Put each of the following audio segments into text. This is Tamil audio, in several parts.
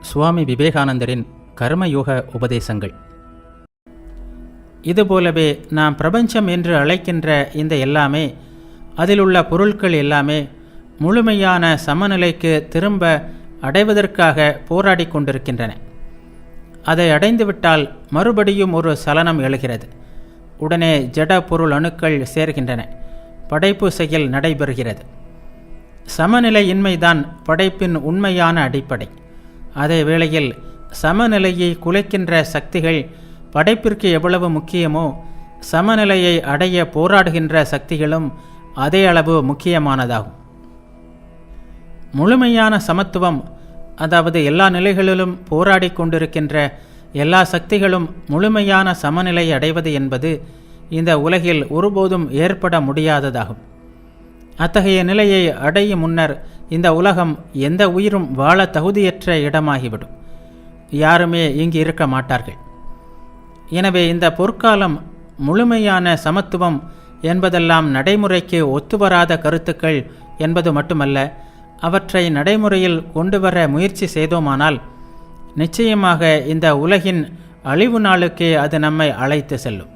சுவாமி விவேகானந்தரின் கர்மயோக உபதேசங்கள். இதுபோலவே நாம் பிரபஞ்சம் என்று அழைக்கின்ற இந்த எல்லாமே, அதிலுள்ள பொருட்கள் எல்லாமே முழுமையான சமநிலைக்கு திரும்ப அடைவதற்காக போராடி கொண்டிருக்கின்றன. அதை அடைந்துவிட்டால் மறுபடியும் ஒரு சலனம் எழுகிறது. உடனே ஜட பொருள் அணுக்கள் சேர்கின்றன. படைப்பு செயல் நடைபெறுகிறது. சமநிலையின்மைதான் படைப்பின் உண்மையான அடிப்படை. அதே வேளையில் சமநிலையை குலைக்கின்ற சக்திகள் படைப்பிற்கு எவ்வளவு முக்கியமோ, சமநிலையை அடைய போராடுகின்ற சக்திகளும் அதே அளவு முக்கியமானதாகும். முழுமையான சமத்துவம், அதாவது எல்லா நிலைகளிலும் போராடி கொண்டிருக்கின்ற எல்லா சக்திகளும் முழுமையான சமநிலை அடைவது என்பது இந்த உலகில் ஒருபோதும் ஏற்பட முடியாததாகும். அத்தகைய நிலையை அடையும் முன்னர் இந்த உலகம் எந்த உயிரும் வாழ தகுதியற்ற இடமாகிவிடும். யாருமே இங்கு இருக்க மாட்டார்கள். எனவே இந்த பொற்காலம் முழுமையான சமத்துவம் என்பதெல்லாம் நடைமுறைக்கு ஒத்துவராத கருத்துக்கள் என்பது மட்டுமல்ல, அவற்றை நடைமுறையில் கொண்டு வர முயற்சி செய்தோமானால் நிச்சயமாக இந்த உலகின் அழிவு நாளுக்கே அது நம்மை அழைத்து செல்லும்.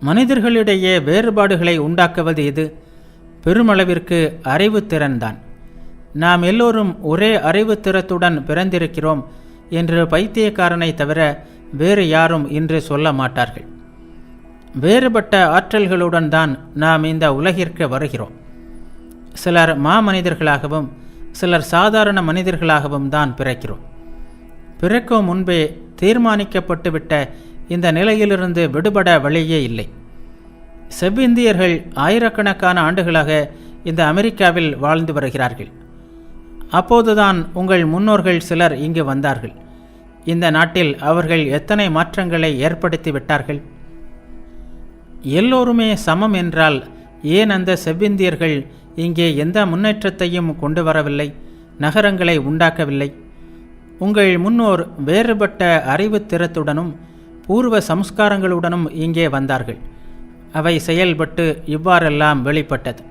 மனிதர்களிடையே வேறுபாடுகளை உண்டாக்குவது இது பெருமளவிற்கு அறிவுத்திறன்தான். நாம் எல்லோரும் ஒரே அறிவுத்திறத்துடன் பிறந்திருக்கிறோம் என்று பைத்தியக்காரனை தவிர வேறு யாரும் இன்று சொல்ல மாட்டார்கள். வேறுபட்ட ஆற்றல்களுடன் தான் நாம் இந்த உலகிற்கு வருகிறோம். சிலர் மாமனிதர்களாகவும் சிலர் சாதாரண மனிதர்களாகவும் தான் பிறக்கிறோம். பிறக்கும் முன்பே தீர்மானிக்கப்பட்டுவிட்ட இந்த நிலையிலிருந்து விடுபட வழியே இல்லை. செவ்விந்தியர்கள் ஆயிரக்கணக்கான ஆண்டுகளாக இந்த அமெரிக்காவில் வாழ்ந்து வருகிறார்கள். அப்போதுதான் உங்கள் முன்னோர்கள் சிலர் இங்கு வந்தார்கள். இந்த நாட்டில் அவர்கள் எத்தனை மாற்றங்களை ஏற்படுத்தி விட்டார்கள். எல்லோருமே சமம் என்றால் ஏன் அந்த செவ்விந்தியர்கள் இங்கே எந்த முன்னேற்றத்தையும் கொண்டு வரவில்லை, நகரங்களை உண்டாக்கவில்லை? உங்கள் முன்னோர் வேறுபட்ட அறிவுத்திறத்துடனும் பூர்வ சம்ஸ்காரங்களுடனும் இங்கே வந்தார்கள். அவை செயல்பட்டு இவ்வாறெல்லாம் வெளிப்பட்டது.